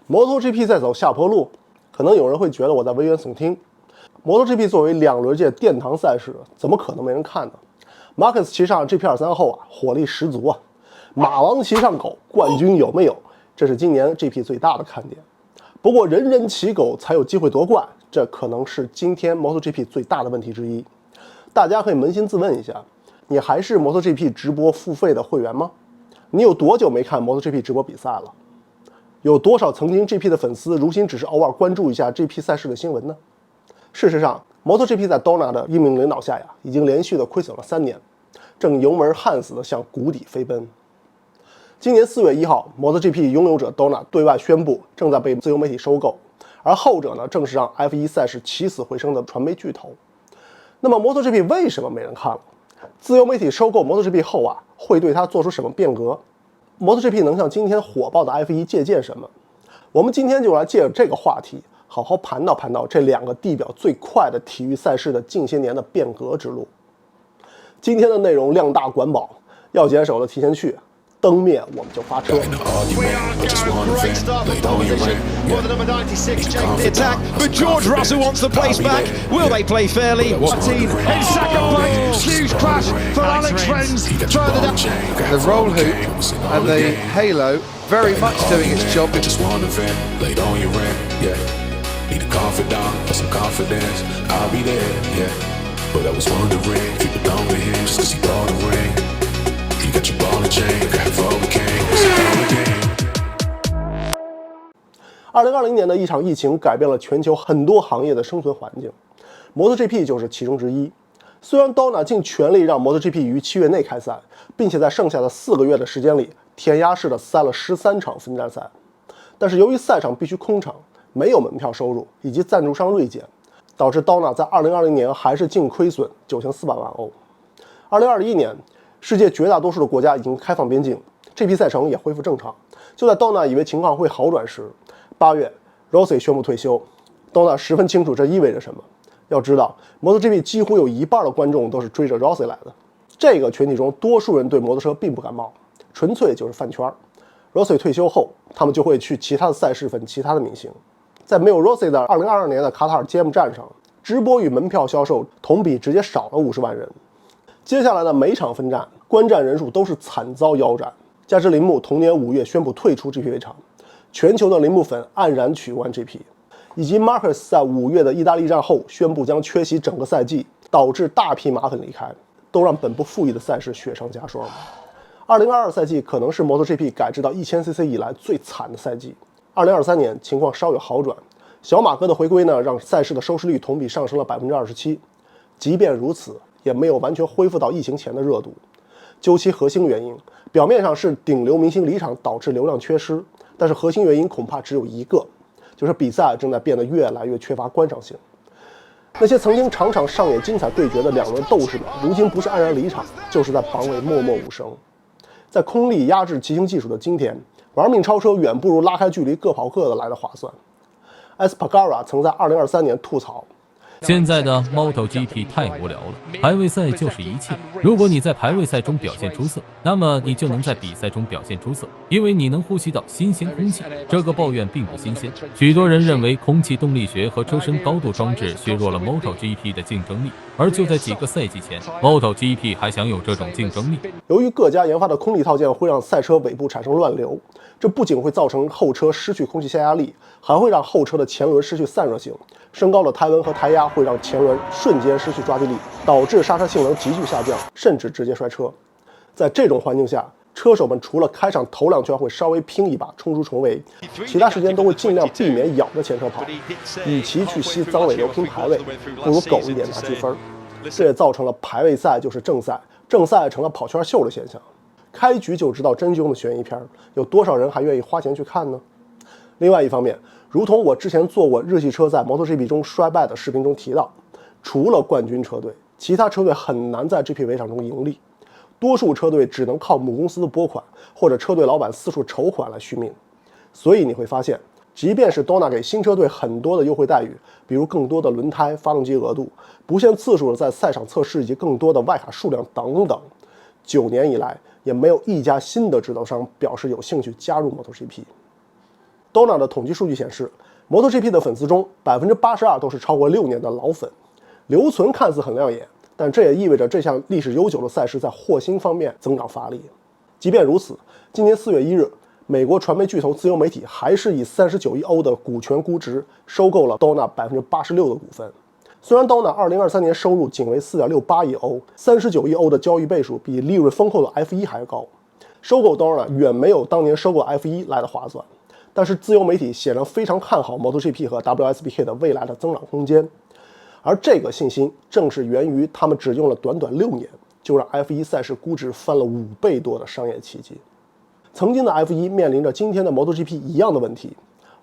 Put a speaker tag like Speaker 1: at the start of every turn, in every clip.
Speaker 1: MotoGP 在走下坡路，可能有人会觉得我在危言耸听。MotoGP 作为两轮界殿堂赛事，怎么可能没人看呢？马克斯骑上 GP23 后火力十足啊！马王骑上狗，冠军有没有？这是今年 GP 最大的看点。不过人人骑狗才有机会夺冠，这可能是今天 MotoGP 最大的问题之一。大家可以扪心自问一下，你还是 MotoGP 直播付费的会员吗？你有多久没看 MotoGP 直播比赛了？有多少曾经 GP 的粉丝如今只是偶尔关注一下 GP 赛事的新闻呢？事实上 MotoGP 在 Dorna 的英明领导下已经连续的亏损了3年，正油门焊死的向谷底飞奔。今年4月1号 MotoGP 拥有者 Dorna 对外宣布正在被自由媒体收购，而后者呢，正是让 F1 赛事起死回生的传媒巨头。那么 MotoGP 为什么没人看了？自由媒体收购 MotoGP 后会对它做出什么变革？ MotoGP 能向今天火爆的 F1 借鉴什么？我们今天就来借着这个话题，好好盘道这两个地表最快的体育赛事的近些年的变革之路。今天的内容量大管饱，要减手的提前去，灯灭我们就发车。
Speaker 2: But George Russell wants the place back. Will they play fairly? Martin in second place. Huge crash for Alex Rins. Further down.
Speaker 3: The roll hoop and the halo very much doing its job.
Speaker 4: Just one event, laid on your rent, yeah. Need a confidant for some confidence. I'll be there, yeah. But I was wondering if you could come with him just 'cause he brought a ring. You got your ball and chain, you got for the king. It's a whole game.
Speaker 1: 2020年的一场疫情改变了全球很多行业的生存环境 ，MotoGP 就是其中之一。虽然 Dorna 尽全力让 MotoGP 于7月内开赛，并且在剩下的4个月的时间里填鸭式的塞了13场分站赛，但是由于赛场必须空场，没有门票收入以及赞助商锐减，导致 Dorna 在2020年还是净亏损9400万欧。2021年，世界绝大多数的国家已经开放边境 ，GP 赛程也恢复正常。就在 Dorna 以为情况会好转时，8月 Rossi 宣布退休。Dorna 十分清楚这意味着什么。要知道 MotoGP 几乎有一半的观众都是追着 Rossi 来的，这个群体中多数人对摩托车并不感冒，纯粹就是饭圈。Rossi 退休后，他们就会去其他的赛事粉其他的明星。在没有 Rossi 的2022年的卡塔尔揭幕战上，直播与门票销售同比直接少了50万人。接下来的每场分站观战人数都是惨遭腰斩。加之铃木同年5月宣布退出 GP 围场，全球的铃木粉黯然取关 GP， 以及 Marcus 在5月的意大利站后宣布将缺席整个赛季，导致大批马粉离开，都让本不富裕的赛事雪上加霜。2022赛季可能是 MotoGP 改制到 1000cc 以来最惨的赛季。2023年情况稍有好转，小马哥的回归呢，让赛事的收视率同比上升了27%。即便如此，也没有完全恢复到疫情前的热度。究其核心原因，表面上是顶流明星离场导致流量缺失，但是核心原因恐怕只有一个，就是比赛正在变得越来越缺乏观赏性。那些曾经场场上演精彩对决的两轮斗士们，如今不是黯然离场，就是在榜尾默默无声。在空力压制骑行技术的今天，玩命超车远不如拉开距离各跑各的来的划算。Espargaro 曾在2023年吐槽，
Speaker 5: 现在的 MotoGP 太无聊了，排位赛就是一切。如果你在排位赛中表现出色，那么你就能在比赛中表现出色，因为你能呼吸到新鲜空气。这个抱怨并不新鲜。许多人认为空气动力学和车身高度装置削弱了 MotoGP 的竞争力，而就在几个赛季前 ，MotoGP 还享有这种竞争力。
Speaker 1: 由于各家研发的空力套件会让赛车尾部产生乱流，这不仅会造成后车失去空气下压力，还会让后车的前轮失去散热性。升高的胎温和胎压会让前轮瞬间失去抓地力，导致刹车性能急剧下降，甚至直接摔车。在这种环境下，车手们除了开场头2圈会稍微拼一把冲出重围，其他时间都会尽量避免咬着前车跑。与其去吸脏尾流拼排位，不如苟一点拿积分。这也造成了排位赛就是正赛，正赛成了跑圈秀的现象。开局就知道真凶的悬疑片，有多少人还愿意花钱去看呢？另外一方面，如同我之前做过日系车在 MotoGP 中衰败的视频中提到，除了冠军车队，其他车队很难在 GP 围场中盈利，多数车队只能靠母公司的拨款或者车队老板四处筹款来续命。所以你会发现，即便是 Dorna 给新车队很多的优惠待遇，比如更多的轮胎、发动机额度、不限次数的在赛场测试以及更多的外卡数量等等，9年以来也没有一家新的制造商表示有兴趣加入 MotoGP。Dorna 的统计数据显示，MotoGP 的粉丝中82%都是超过6年的老粉，留存看似很亮眼，但这也意味着这项历史悠久的赛事在获薪方面增长乏力。即便如此，今年4月1日，美国传媒巨头自由媒体还是以39亿欧的股权估值收购了 Dorna 86%的股份。虽然 Dorna 2023年收入仅为 4.68亿欧，39亿欧的交易倍数比利润丰厚的 F1 还高，收购 Dorna 远没有当年收购 F1 来的划算。但是自由媒体显然非常看好 MotoGP 和 WSBK 的未来的增长空间，而这个信心正是源于他们只用了短短6年就让 F1 赛事估值翻了5倍多的商业奇迹。曾经的 F1 面临着今天的 MotoGP 一样的问题，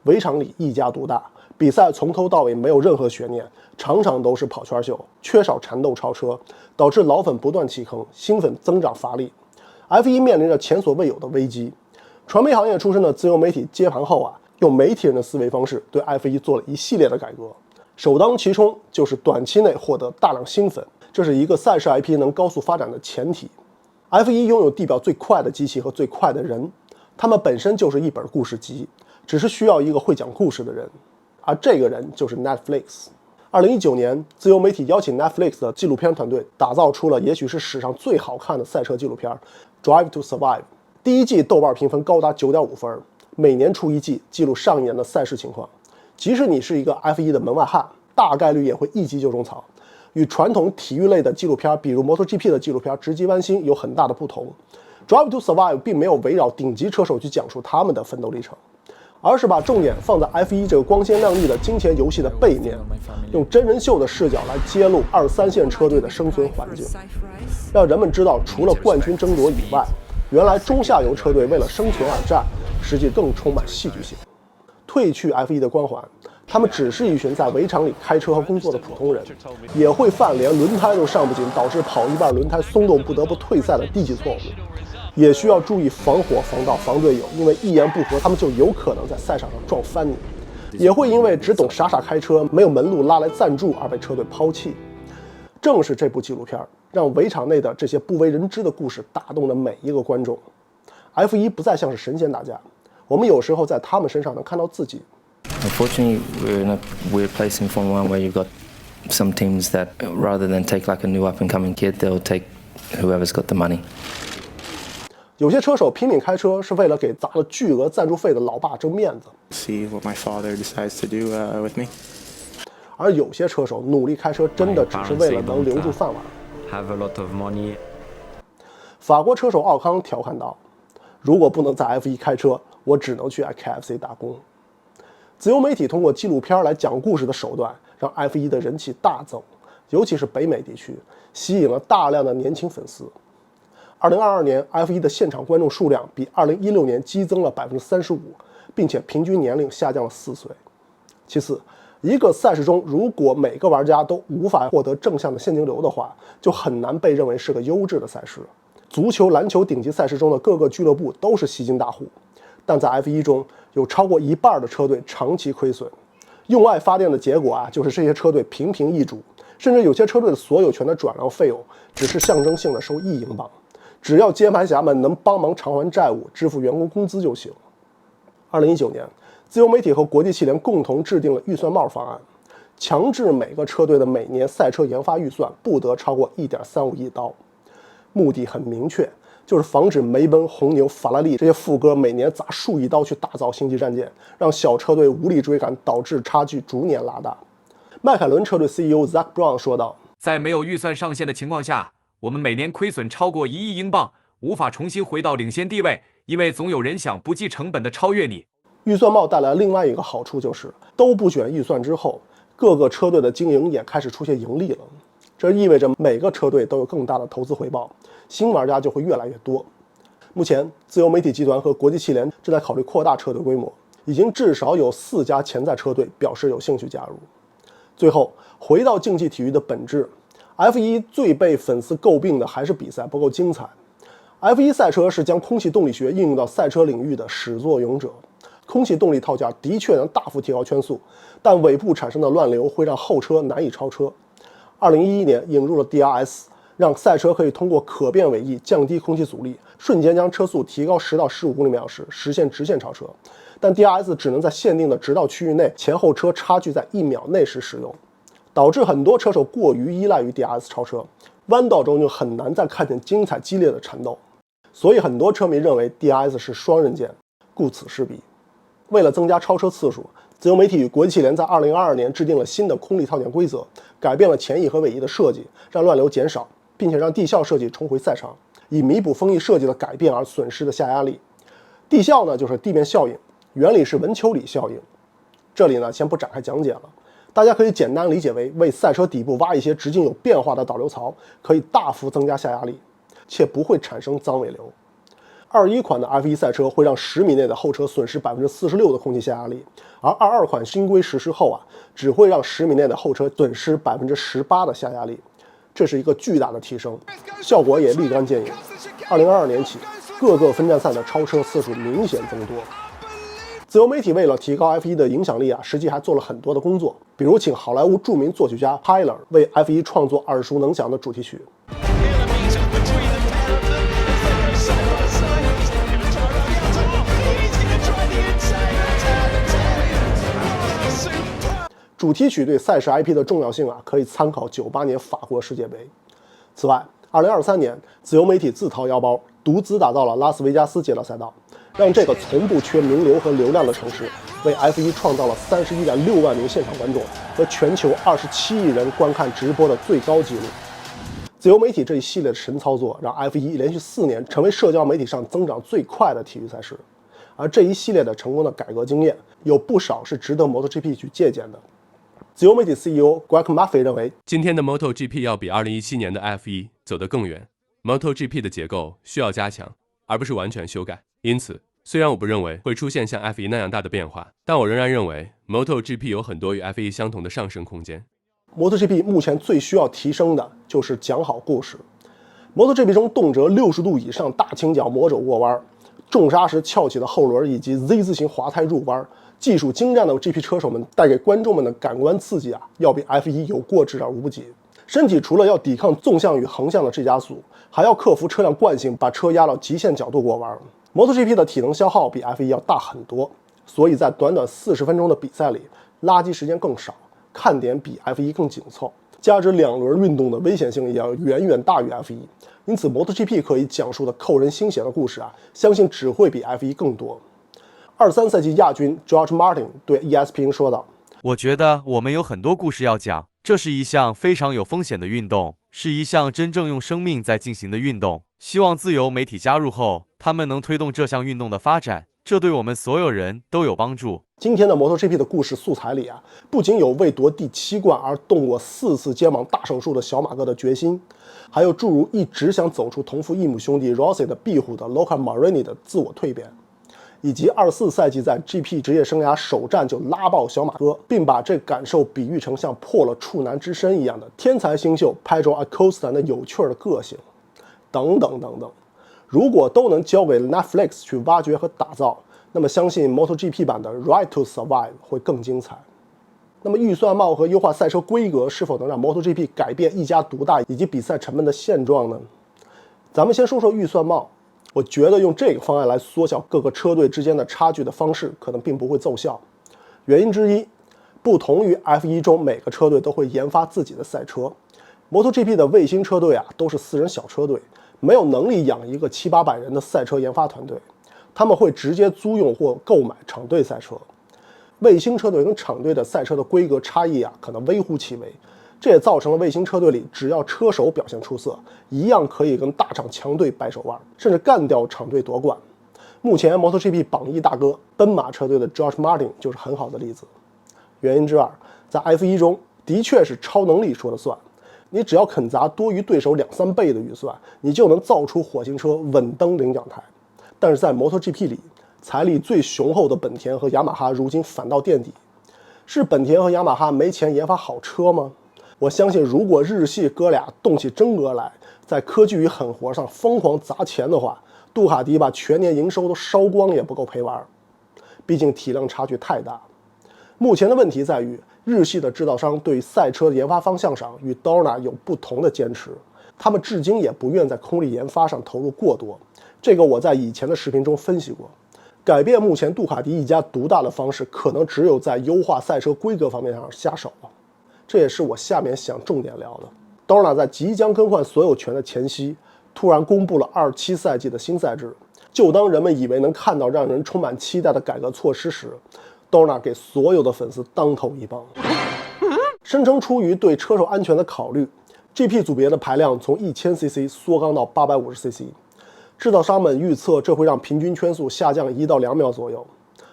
Speaker 1: 围场里一家独大，比赛从头到尾没有任何悬念，场场都是跑圈秀，缺少缠斗超车，导致老粉不断弃坑，新粉增长乏力。F1 面临着前所未有的危机。传媒行业出身的自由媒体接盘后用媒体人的思维方式对 F1 做了一系列的改革，首当其冲就是短期内获得大量新粉，这是一个赛事 IP 能高速发展的前提。F1 拥有地表最快的机器和最快的人，他们本身就是一本故事集，只是需要一个会讲故事的人，而这个人就是 Netflix。2019年，自由媒体邀请 Netflix 的纪录片团队打造出了也许是史上最好看的赛车纪录片《Drive to Survive》。第一季豆瓣评分高达 9.5 分，每年出一季，记录上一年的赛事情况。即使你是一个 F1 的门外汉，大概率也会一击就种草。与传统体育类的纪录片，比如 MotoGP 的纪录片直击弯心有很大的不同。Drive to Survive 并没有围绕顶级车手去讲述他们的奋斗历程，而是把重点放在 F1 这个光鲜亮丽的金钱游戏的背面，用真人秀的视角来揭露2、3线车队的生存环境，让人们知道除了冠军争夺以外，原来中下游车队为了生存而战，实际更充满戏剧性。褪去 F1 的光环，他们只是一群在围场里开车和工作的普通人，也会犯连轮胎都上不紧，导致跑一半轮胎松动不得不退赛的低级错误，也需要注意防火、防盗、防队友，因为一言不合他们就有可能在赛场上撞翻你，也会因为只懂傻傻开车，没有门路拉来赞助而被车队抛弃。正是这部纪录片让围场内的这些不为人知的故事打动了每一个观众。F1 不再像是神仙打架，我们有时候在他们身上能看到自己。
Speaker 6: Unfortunately, we're in a weird place in Formula One where you've got some teams that, rather than take like a new up-and-coming kid, they'll take whoever's got the money.
Speaker 1: 有些车手拼命开车是为了给砸了巨额赞助费的老爸争面子。
Speaker 7: See what my father decides to do with me.
Speaker 1: 而有些车手努力开车真的只是为了能留住饭碗。
Speaker 8: Have a lot of money.
Speaker 1: 法国车手奥康调侃道：“如果不能在 F1 开车，我只能去 KFC 打工。”自由媒体通过纪录片来讲故事的手段，让 F1 的人气大增，尤其是北美地区，吸引了大量的年轻粉丝。2022年 F1 的现场观众数量比2016年激增了 35%， 并且平均年龄下降了4岁。其次，一个赛事中如果每个玩家都无法获得正向的现金流的话，就很难被认为是个优质的赛事。足球、篮球顶级赛事中的各个俱乐部都是吸金大户，但在 F1 中有超过一半的车队长期亏损。用爱发电的结果就是这些车队频频易主，甚至有些车队的所有权的转让费用只是象征性的收1英镑，只要接盘侠们能帮忙偿还债务、支付员工工资就行。2019年，自由媒体和国际汽联共同制定了预算帽方案，强制每个车队的每年赛车研发预算不得超过 1.35 亿刀。目的很明确，就是防止梅奔、红牛、法拉利这些副歌每年砸数亿刀去打造星际战舰，让小车队无力追赶，导致差距逐年拉大。迈凯伦车队 CEO Zak Brown 说道：“
Speaker 9: 在没有预算上限的情况下，我们每年亏损超过1亿英镑，无法重新回到领先地位，因为总有人想不计成本的超越你。”
Speaker 1: 预算帽带来另外一个好处就是都不选预算之后，各个车队的经营也开始出现盈利了。这意味着每个车队都有更大的投资回报，新玩家就会越来越多。目前，自由媒体集团和国际汽联正在考虑扩大车队规模，已经至少有4家潜在车队表示有兴趣加入。最后，回到竞技体育的本质 ，F1 最被粉丝诟病的还是比赛不够精彩。F1 赛车是将空气动力学应用到赛车领域的始作俑者。空气动力套件的确能大幅提高圈速，但尾部产生的乱流会让后车难以超车。2011年引入了 DRS，让赛车可以通过可变尾翼降低空气阻力，瞬间将车速提高10到15公里每小时，实现直线超车。但 DRS 只能在限定的直道区域内，前后车差距在1秒内时使用，导致很多车手过于依赖于 DRS 超车，弯道中就很难再看见精彩激烈的缠斗。所以很多车迷认为 DRS 是双刃剑，顾此失彼。为了增加超车次数，自由媒体与国际汽联在2022年制定了新的空力套件规则，改变了前翼和尾翼的设计，让乱流减少，并且让地效设计重回赛场，以弥补风翼设计的改变而损失的下压力。地效呢，就是地面效应，原理是文丘里效应。这里呢，先不展开讲解了，大家可以简单理解为赛车底部挖一些直径有变化的导流槽，可以大幅增加下压力，且不会产生脏尾流。21款的 F1 赛车会让10米内的后车损失46%的空气下压力，而22款新规实施后只会让10米内的后车损失18%的下压力，这是一个巨大的提升，效果也立竿见影。2022年起，各个分站赛的超车次数明显增多。自由媒体为了提高 F1 的影响力实际还做了很多的工作，比如请好莱坞著名作曲家 Tyler 为 F1 创作耳熟能详的主题曲。主题曲对赛事 IP 的重要性可以参考98年法国世界杯。此外，2023年，自由媒体自掏腰包，独资打造了拉斯维加斯街道赛道，让这个从不缺名流和流量的城市，为 F1 创造了31.6万名现场观众和全球27亿人观看直播的最高纪录。自由媒体这一系列的神操作，让 F1 连续4年成为社交媒体上增长最快的体育赛事。而这一系列的成功的改革经验，有不少是值得 MotoGP 去借鉴的。自由媒体 CEO Greg Murphy 认为，
Speaker 10: 今天的 MotoGP 要比2017年的 F1 走得更远。MotoGP 的结构需要加强，而不是完全修改。因此，虽然我不认为会出现像 F1 那样大的变化，但我仍然认为 MotoGP 有很多与 F1 相同的上升空间。
Speaker 1: MotoGP 目前最需要提升的就是讲好故事。MotoGP 中动辄60度以上大倾角魔肘过弯，重刹时翘起的后轮以及 Z 字形滑胎入弯，技术精湛的 GP 车手们带给观众们的感官刺激要比 F1 有过之而无不及。身体除了要抵抗纵向与横向的 G 加速，还要克服车辆惯性，把车压到极限角度过弯。MotoGP 的体能消耗比 F1 要大很多，所以在短短40分钟的比赛里，垃圾时间更少，看点比 F1 更紧凑，加之2轮运动的危险性也要远远大于 F1， 因此 MotoGP 可以讲述的扣人心弦的故事相信只会比 F1 更多。23赛季亚军 George Martin 对 ESPN 说道：“
Speaker 11: 我觉得我们有很多故事要讲，这是一项非常有风险的运动，是一项真正用生命在进行的运动。希望自由媒体加入后，他们能推动这项运动的发展，这对我们所有人都有帮助。”
Speaker 1: 今天的 MotoGP 的故事素材里不仅有为夺第7冠而动过4次肩膀大手术的小马哥的决心，还有诸如一直想走出同父异母兄弟 Rossi 的庇护的 Luca Marini 的自我蜕变，以及24赛季在 GP 职业生涯首战就拉爆小马哥，并把这感受比喻成像破了处男之身一样的天才新秀 Pedro Acosta 的有趣的个性，等等等等。如果都能交给 Netflix 去挖掘和打造，那么相信 MotoGP 版的 Right to Survive 会更精彩。那么预算帽和优化赛车规格是否能让 MotoGP 改变一家独大以及比赛成本的现状呢？咱们先说说预算帽。我觉得用这个方案来缩小各个车队之间的差距的方式可能并不会奏效。原因之一，不同于 F1 中每个车队都会研发自己的赛车， MotoGP 的卫星车队都是4人小车队，没有能力养一个700-800人的赛车研发团队，他们会直接租用或购买场队赛车。卫星车队跟场队的赛车的规格差异可能微乎其微，这也造成了卫星车队里只要车手表现出色，一样可以跟大厂强队掰手腕，甚至干掉场队夺冠。目前 MotoGP 榜一大哥奔马车队的 George Martin 就是很好的例子。原因之二，在 F1 中的确是超能力说了算，你只要肯砸多于对手2-3倍的预算，你就能造出火星车稳登领奖台。但是在 MotoGP 里，财力最雄厚的本田和雅马哈如今反倒垫底，是本田和雅马哈没钱研发好车吗？我相信如果日系哥俩动起真格来，在科技与狠活上疯狂砸钱的话，杜卡迪把全年营收都烧光也不够赔完，毕竟体量差距太大。目前的问题在于，日系的制造商对赛车的研发方向上与 Dorna 有不同的坚持，他们至今也不愿在空力研发上投入过多。这个我在以前的视频中分析过。改变目前杜卡迪一家独大的方式，可能只有在优化赛车规格方面上下手了。这也是我下面想重点聊的。Dorna 在即将更换所有权的前夕，突然公布了27赛季的新赛制。就当人们以为能看到让人充满期待的改革措施时，Dorna 给所有的粉丝当头一棒，声称出于对车手安全的考虑 ，GP 组别的排量从1000cc 缩缸到850cc。制造商们预测这会让平均圈速下降1到2秒左右，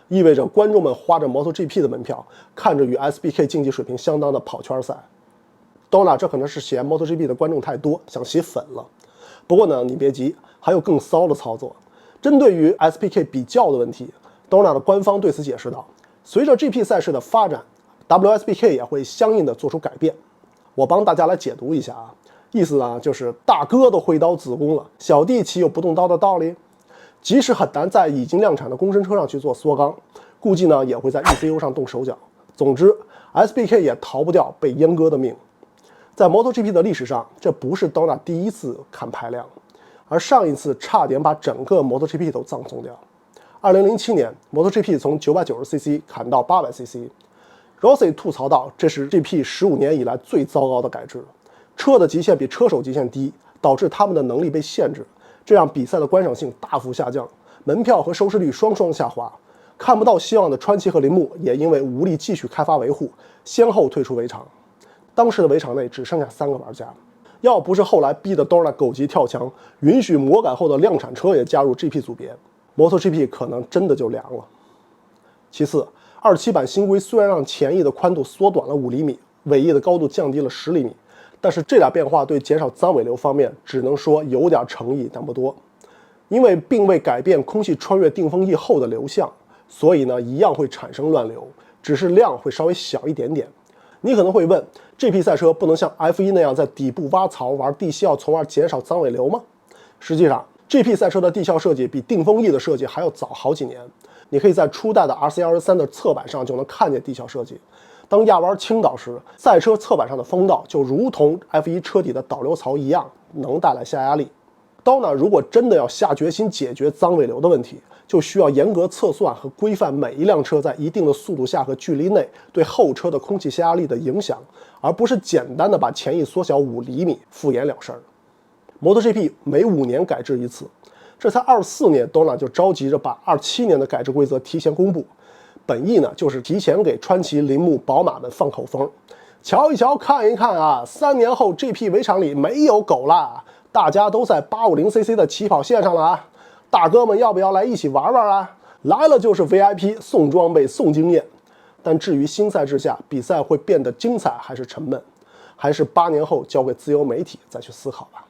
Speaker 1: 意味着观众们花着 MotoGP 的门票，看着与 SBK 竞技水平相当的跑圈赛。Dorna 这可能是嫌 MotoGP 的观众太多，想洗粉了。不过呢，你别急，还有更骚的操作。针对于 SBK 比较的问题 ，Dorna 的官方对此解释道：“随着 GP 赛事的发展 ，WSBK 也会相应的做出改变。”我帮大家来解读一下啊，意思呢就是大哥都挥刀自宫了，小弟岂有不动刀的道理？即使很难在已经量产的公升车上去做缩缸，估计呢也会在 ECU 上动手脚。总之 ，SBK 也逃不掉被阉割的命。在 MotoGP 的历史上，这不是 Dorna 第一次砍排量。而上一次差点把整个 MotoGP 都葬送掉。2007年 ，MotoGP 从990cc 砍到800cc。Rossi 吐槽道：“这是 GP 15年以来最糟糕的改制，车的极限比车手极限低，导致他们的能力被限制，这让比赛的观赏性大幅下降，门票和收视率双双下滑。看不到希望的川崎和铃木也因为无力继续开发维护，先后退出围场。当时的围场内只剩下3个玩家。”要不是后来逼得 Dorna 狗急跳墙，允许魔改后的量产车也加入 GP 组别 ，MotoGP 可能真的就凉了。其次，27版新规虽然让前翼的宽度缩短了5厘米，尾翼的高度降低了10厘米，但是这俩变化对减少脏尾流方面只能说有点诚意，但不多。因为并未改变空气穿越定风翼后的流向，所以呢一样会产生乱流，只是量会稍微小一点点。你可能会问 ，GP 赛车不能像 F1 那样在底部挖槽玩地效，从而减少脏尾流吗？实际上 ，GP 赛车的地效设计比定风翼的设计还要早好几年。你可以在初代的 RC23 的侧板上就能看见地效设计。当压弯倾倒时，赛车侧板上的风道就如同 F1 车底的导流槽一样，能带来下压力。Dorna 如果真的要下决心解决脏尾流的问题，就需要严格测算和规范每一辆车在一定的速度下和距离内对后车的空气下压力的影响，而不是简单的把前翼缩小5厘米敷衍了事儿。MotoGP 每5年改制一次，这才24年 ，Dorna 就着急着把27年的改制规则提前公布，本意呢就是提前给川崎、铃木、宝马们放口风，瞧一瞧，看一看啊，3年后 GP 围场里没有狗啦，大家都在850cc 的起跑线上了啊！大哥们要不要来一起玩玩啊？来了就是 VIP 送装备送经验。但至于新赛制下比赛会变得精彩还是沉闷，还是8年后交给自由媒体再去思考吧。